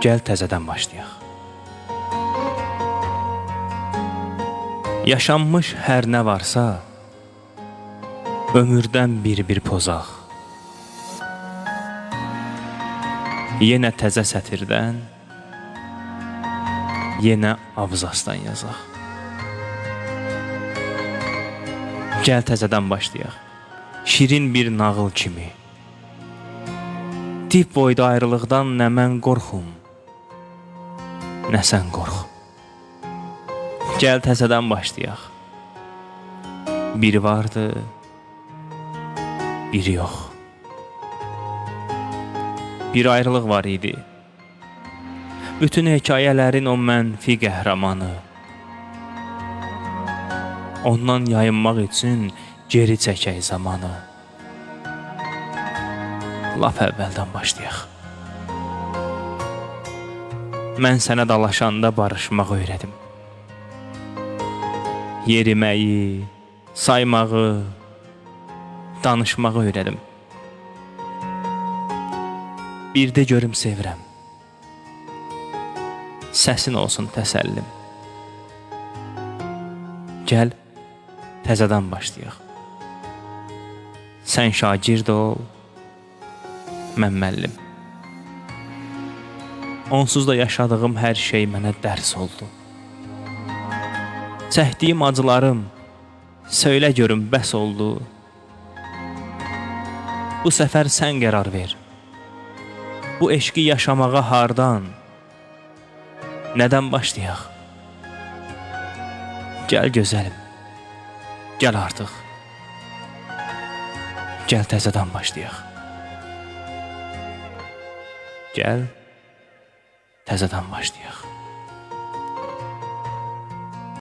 Gəl təzədən başlayaq. Yaşanmış hər nə varsa, ömürdən bir pozaq. Yenə təzə sətirdən, yenə abzasdan yazaq. Gəl təzədən başlayaq, şirin bir nağıl kimi. Dip boyda ayrılıqdan nə mən qorxum, nə sən qorx. Gəl təzədən başlayaq. Biri vardı, biri yox. Bir ayrılıq var idi. Bütün hekayələrin o mənfi qəhrəmanı. Ondan yayınmaq üçün geri çəkək zamanı. Lap əvvəldən başlayaq. Mən sənə dalaşanda barışmaq öyrədim. Yeriməyi, saymağı, danışmağı öyrədim. Bir də görüm sevirəm. Səsin olsun təsəllim. Gəl, təzədən başlayaq. Sən şagird ol, mən müəllim. Onsuz da yaşadığım hər şey mənə dərs oldu. Çəkdiyim acılarım, söylə görüm bəs oldu. Bu səfər sən qərar ver. Bu eşqi yaşamağa hardan, nədən başlayaq? Gəl gözəlim, gəl artıq. Gəl təzədən başlayaq. Gəl təzədən başlayaq.